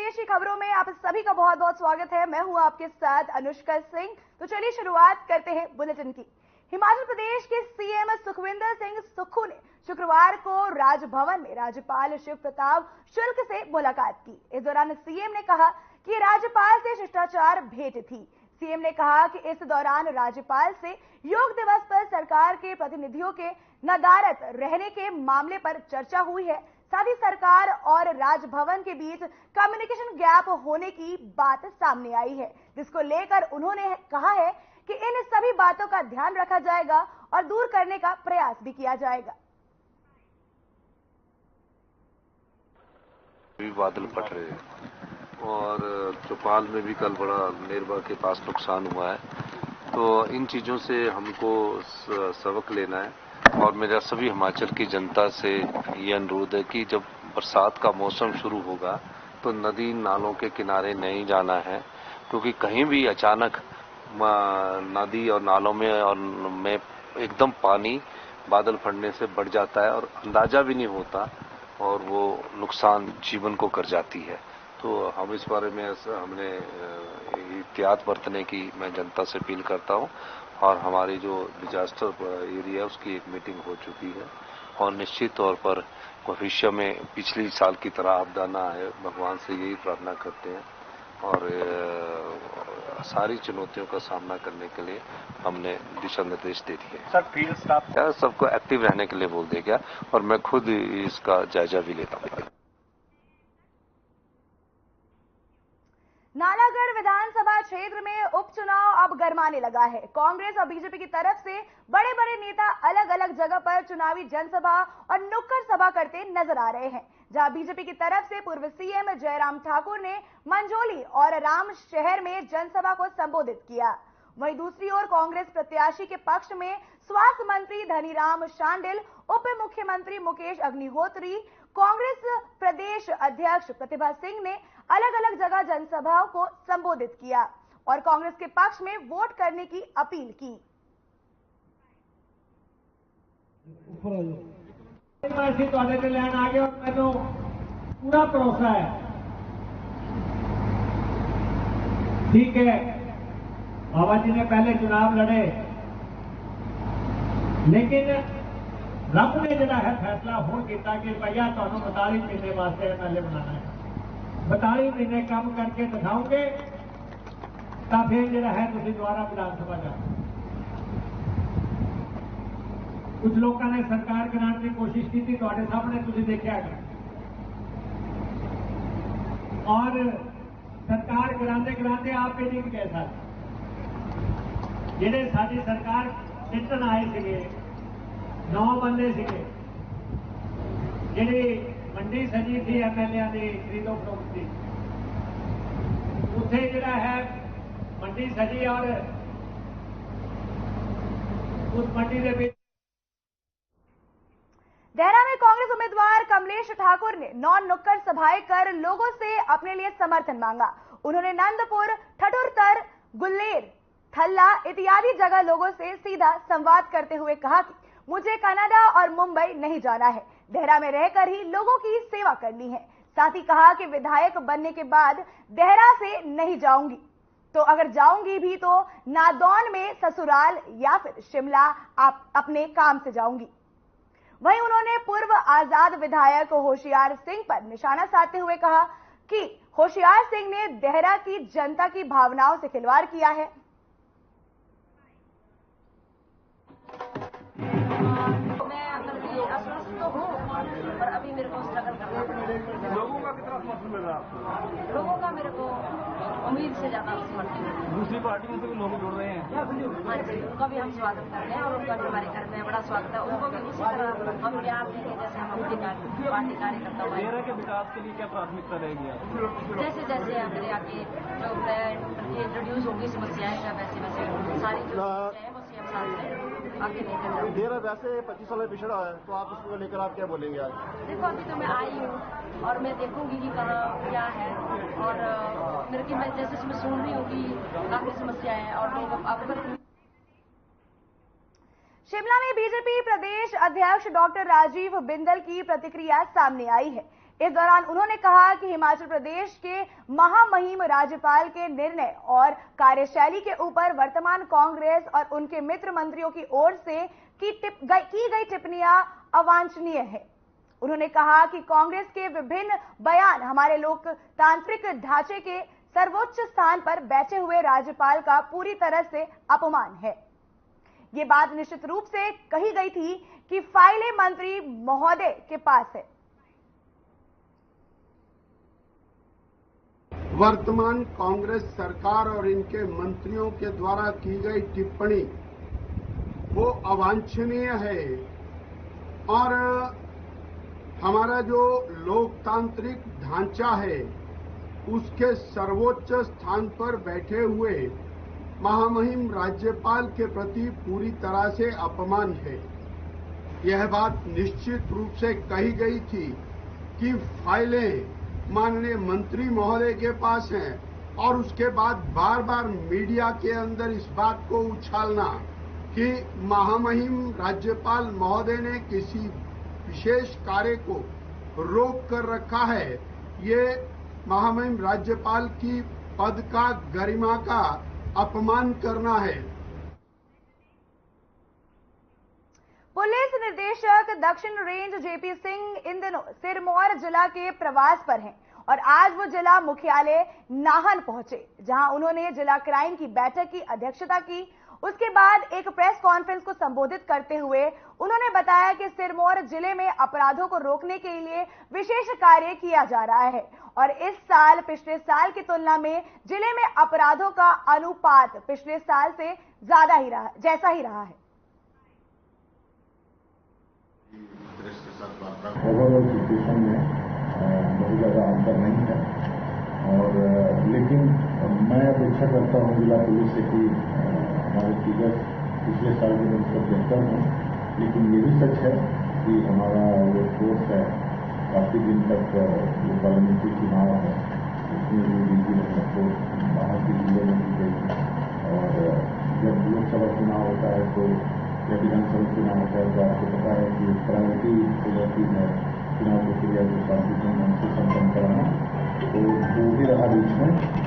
प्रदेश की खबरों में आप सभी का बहुत बहुत स्वागत है। मैं हूं आपके साथ अनुष्का सिंह। तो चलिए शुरुआत करते हैं बुलेटिन की। हिमाचल प्रदेश के सीएम सुखविंदर सिंह सुक्खू ने शुक्रवार को राजभवन में राज्यपाल शिव प्रताप शुक्ल से मुलाकात की। इस दौरान सीएम ने कहा कि राज्यपाल से शिष्टाचार भेंट थी। सीएम ने कहा कि इस दौरान राज्यपाल से योग दिवस पर सरकार के प्रतिनिधियों के नदारद रहने के मामले पर चर्चा हुई है। साथ ही सरकार और राजभवन के बीच कम्युनिकेशन गैप होने की बात सामने आई है, जिसको लेकर उन्होंने कहा है कि इन सभी बातों का ध्यान रखा जाएगा और दूर करने का प्रयास भी किया जाएगा। बादल फट रहे हैं और चौपाल में भी कल बड़ा नेरवा के पास नुकसान हुआ है, तो इन चीजों से हमको सबक लेना है। और मेरा सभी हिमाचल की जनता से ये अनुरोध है कि जब बरसात का मौसम शुरू होगा तो नदी नालों के किनारे नहीं जाना है, क्योंकि कहीं भी अचानक नदी और नालों में एकदम पानी बादल फटने से बढ़ जाता है और अंदाजा भी नहीं होता और वो नुकसान जीवन को कर जाती है। तो हम इस बारे में हमने एहतियात बरतने की मैं जनता से अपील करता हूँ। और हमारी जो डिजास्टर एरिया है उसकी एक मीटिंग हो चुकी है और निश्चित तौर पर भविष्य में पिछली साल की तरह आपदा ना आए, भगवान से यही प्रार्थना करते हैं। और सारी चुनौतियों का सामना करने के लिए हमने दिशा निर्देश दे दिए। सर फील्ड स्टाफ सबको एक्टिव रहने के लिए बोल दिया गया और मैं खुद इसका जायजा भी लेता हूँ। नालागढ़ विधानसभा क्षेत्र में उपचुनाव अब गरमाने लगा है। कांग्रेस और बीजेपी की तरफ से बड़े बड़े नेता अलग अलग जगह पर चुनावी जनसभा और नुक्कड़ सभा करते नजर आ रहे हैं। जहां बीजेपी की तरफ से पूर्व सीएम जयराम ठाकुर ने मंझोली और राम शहर में जनसभा को संबोधित किया। वहीं दूसरी ओर कांग्रेस प्रत्याशी के पक्ष में स्वास्थ्य मंत्री धनीराम शांडिल, उप मुख्यमंत्री मुकेश अग्निहोत्री, कांग्रेस प्रदेश अध्यक्ष प्रतिभा सिंह ने अलग अलग जगह जनसभाओं को संबोधित किया और कांग्रेस के पक्ष में वोट करने की अपील की। पूरा भरोसा है, ठीक है। बाबा जी ने पहले चुनाव लड़े, लेकिन रब ने जरा है फैसला हो किया कि भैया तुहानू 42 महीने वास्ते एमएलए बनाना है। 42 महीने काम करके दिखाओगे तो फिर जरा है तुम दोबारा विधानसभा जाओ। कुछ लोगों ने सरकार गिराने की कोशिश की थी, तुहाडे सामने तुसीं देखिया गया। और सरकार गिराते गिराते आप ये नहीं कह सकते जिहड़े साडी सरकार जितन आए थे 9 बंदे थे, जिहड़ी मंडी सजी थी एमएलए की खरीदो फरोख्त की, उत्थे जिहड़ा है मंडी सजी और उस मंडी के बीच देहरा में कांग्रेस उम्मीदवार कमलेश ठाकुर ने 9 नुक्कड़ सभाएं कर लोगों से अपने लिए समर्थन मांगा। उन्होंने नंदपुर, ठठुरतर, गुल्लेर, थल्ला इत्यादि जगह लोगों से सीधा संवाद करते हुए कहा कि मुझे कनाडा और मुंबई नहीं जाना है, देहरा में रहकर ही लोगों की सेवा करनी है। साथ ही कहा कि विधायक बनने के बाद देहरा से नहीं जाऊंगी, तो अगर जाऊंगी भी तो नादौन में ससुराल या फिर शिमला अपने काम से जाऊंगी। वहीं उन्होंने पूर्व आजाद विधायक होशियार सिंह पर निशाना साधते हुए कहा कि होशियार सिंह ने देहरा की जनता की भावनाओं से खिलवाड़ किया है। और अभी मेरे को स्ट्रगल करना पड़ेगा। लोगों का कितना समर्थन मिल रहा है आपको? लोगों का मेरे को उम्मीद से ज्यादा समर्थन मिल रहा है। दूसरी पार्टी में से भी लोग जुड़ रहे हैं। हाँ जी, उनका भी हम स्वागत करते हैं और उनका भी हमारे घर में बड़ा स्वागत है। उनको भी उसी तरह हम प्यार देंगे जैसे हम अपनी पार्टी कार्यकर्ता हुए। देहरा के विकास के लिए क्या प्राथमिकता रहेगी? जैसे जैसे हमारे आगे जो इंट्रोड्यूस होगी समस्याएं, वैसे वैसे सारी जो है वो सीएम साहब से आगे लेकर जाऊंगी। देहरा वैसे 25 साल में पिछड़ा है, तो आप इसको लेकर आप क्या बोलेंगे आज? देखो अभी तो मैं आई हूँ और मैं देखूंगी कि कहाँ क्या है और मेरे की मैं जैसे मैं सुन रही हूँ कि काफी समस्याएं हैं और लोग अवगत। शिमला में बीजेपी प्रदेश अध्यक्ष डॉक्टर राजीव बिंदल की प्रतिक्रिया सामने आई है। इस दौरान उन्होंने कहा कि हिमाचल प्रदेश के महामहिम राज्यपाल के निर्णय और कार्यशैली के ऊपर वर्तमान कांग्रेस और उनके मित्र मंत्रियों की ओर से की गई टिप्पणियां अवांछनीय है। उन्होंने कहा कि कांग्रेस के विभिन्न बयान हमारे लोकतांत्रिक ढांचे के सर्वोच्च स्थान पर बैठे हुए राज्यपाल का पूरी तरह से अपमान है। ये बात निश्चित रूप से कही गई थी कि फाइलें मंत्री महोदय के पास है। वर्तमान कांग्रेस सरकार और इनके मंत्रियों के द्वारा की गई टिप्पणी वो अवांछनीय है और हमारा जो लोकतांत्रिक ढांचा है उसके सर्वोच्च स्थान पर बैठे हुए महामहिम राज्यपाल के प्रति पूरी तरह से अपमान है। यह बात निश्चित रूप से कही गई थी कि फाइलें माननीय मंत्री महोदय के पास हैं और उसके बाद बार बार मीडिया के अंदर इस बात को उछालना कि महामहिम राज्यपाल महोदय ने किसी विशेष कार्य को रोक कर रखा है, ये महामहिम राज्यपाल की पद का गरिमा का अपमान करना है। पुलिस निदेशक दक्षिण रेंज जेपी सिंह इन दिनों सिरमौर जिला के प्रवास पर हैं और आज वो जिला मुख्यालय नाहन पहुंचे, जहां उन्होंने जिला क्राइम की बैठक की अध्यक्षता की। उसके बाद एक प्रेस कॉन्फ्रेंस को संबोधित करते हुए उन्होंने बताया कि सिरमौर जिले में अपराधों को रोकने के लिए विशेष कार्य किया जा रहा है और इस साल पिछले साल की तुलना में जिले में अपराधों का अनुपात पिछले साल से जैसा ही रहा है। ओवरऑल सिचुएशन में बहुत ज़्यादा अंतर नहीं है और लेकिन मैं अपेक्षा करता हूँ जिला पुलिस से कि हमारे फिगर्स पिछले साल के मुझसे बेहतर हों, लेकिन ये भी सच है कि हमारा जो फोर्स है काफ़ी दिन तक जो पार्लियामेंट्री चुनाव है उसमें भी बिल्कुल सपोर्ट बाहर के जिले में की गई और जब लोकसभा चुनाव होता है तो या विधानसभा चुनाव होता है तो आपको पता है कि प्रायोरिटी हो जाती है चुनाव प्रक्रिया को शांतिपूर्ण ढंग से संपन्न कराना, तो वो भी रहा बीच में।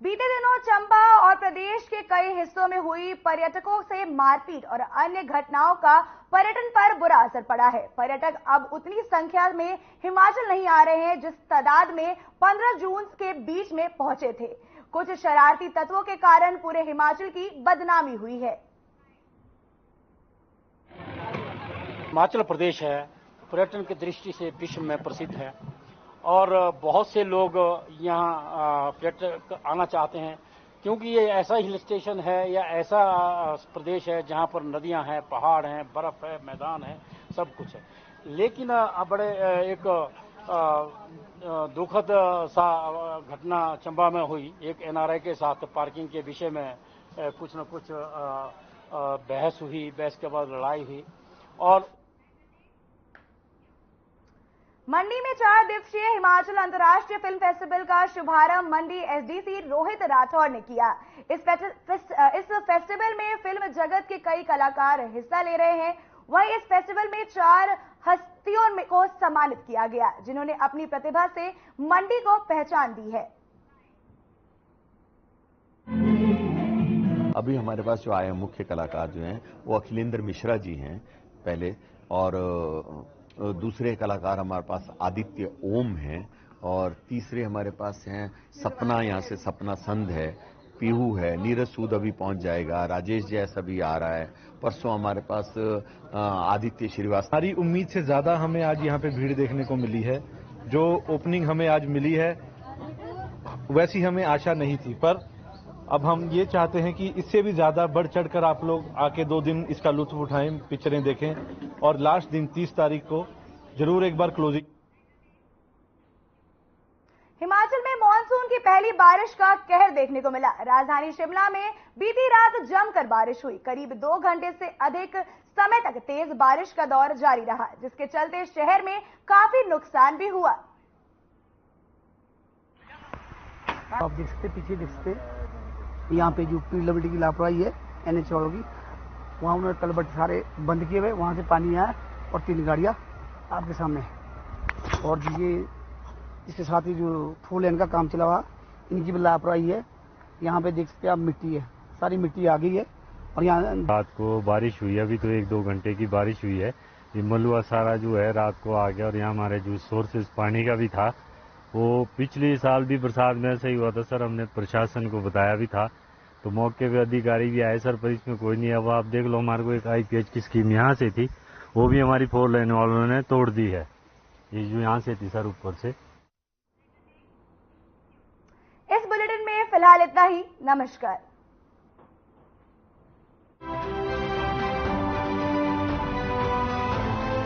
बीते दिनों चंबा और प्रदेश के कई हिस्सों में हुई पर्यटकों से मारपीट और अन्य घटनाओं का पर्यटन पर बुरा असर पड़ा है। पर्यटक अब उतनी संख्या में हिमाचल नहीं आ रहे हैं जिस तादाद में 15 जून के बीच में पहुंचे थे। कुछ शरारती तत्वों के कारण पूरे हिमाचल की बदनामी हुई है। हिमाचल प्रदेश है पर्यटन की दृष्टि से विश्व में प्रसिद्ध है और बहुत से लोग यहाँ पर्यटक आना चाहते हैं क्योंकि ये ऐसा हिल स्टेशन है या ऐसा प्रदेश है जहाँ पर नदियाँ हैं, पहाड़ हैं, बर्फ है, मैदान है, सब कुछ है। लेकिन बड़े एक दुखद सा घटना चंबा में हुई। एक एनआरआई के साथ पार्किंग के विषय में कुछ न कुछ बहस हुई, बहस के बाद लड़ाई हुई और मंडी में 4 दिवसीय हिमाचल अंतर्राष्ट्रीय फिल्म फेस्टिवल का शुभारंभ मंडी एसडीसी रोहित राठौर ने किया। इस फेस्टिवल में फिल्म जगत के कई कलाकार हिस्सा ले रहे हैं। वहीं इस फेस्टिवल में 4 हस्तियों को सम्मानित किया गया जिन्होंने अपनी प्रतिभा से मंडी को पहचान दी है। अभी हमारे पास जो आए मुख्य कलाकार जो हैं वो अखिलेंद्र मिश्रा जी हैं पहले, और दूसरे कलाकार हमारे पास आदित्य ओम हैं और तीसरे हमारे पास हैं सपना, यहाँ से सपना संध है, पीहू है, नीरज सूद अभी पहुंच जाएगा, राजेश जैस अभी आ रहा है, परसों हमारे पास आदित्य श्रीवास्तव। हमारी उम्मीद से ज्यादा हमें आज यहाँ पे भीड़ देखने को मिली है। जो ओपनिंग हमें आज मिली है वैसी हमें आशा नहीं थी, पर अब हम ये चाहते हैं कि इससे भी ज्यादा बढ़ चढ़कर आप लोग आके 2 दिन इसका लुत्फ उठाएं, पिक्चरें देखें और लास्ट दिन 30 तारीख को जरूर एक बार क्लोजिंग। हिमाचल में मानसून की पहली बारिश का कहर देखने को मिला। राजधानी शिमला में बीती रात जमकर बारिश हुई। करीब 2 घंटे से अधिक समय तक तेज बारिश का दौर जारी रहा, जिसके चलते शहर में काफी नुकसान भी हुआ। आप देख सकते पीछे देख सकते यहाँ पे जो पीडब्ल्यूडी की लापरवाही है NH वालों की, वहाँ उन्होंने कलबट सारे बंद किए हुए, वहाँ से पानी आया और 3 गाड़ियाँ आपके सामने। और ये इसके साथ ही जो 4 लेन का काम चला हुआ, इनकी भी लापरवाही है। यहाँ पे देख सकते हैं आप, मिट्टी है, सारी मिट्टी आ गई है। और यहाँ रात को बारिश हुई है, अभी तो 1-2 घंटे की बारिश हुई है। ये मलुआ सारा जो है रात को आ गया। और यहाँ हमारे जो सोर्सेज पानी का भी था, वो पिछले साल भी बरसात में ऐसा ही हुआ था सर। हमने प्रशासन को बताया भी था, तो मौके पे अधिकारी भी आए सर, पर इसमें कोई नहीं। अब आप देख लो, हमारे को एक IPH की स्कीम यहाँ से थी, वो भी हमारी 4 लेन वालों ने तोड़ दी है। ये जो यहाँ से थी सर, ऊपर से। इस बुलेटिन में फिलहाल इतना ही। नमस्कार।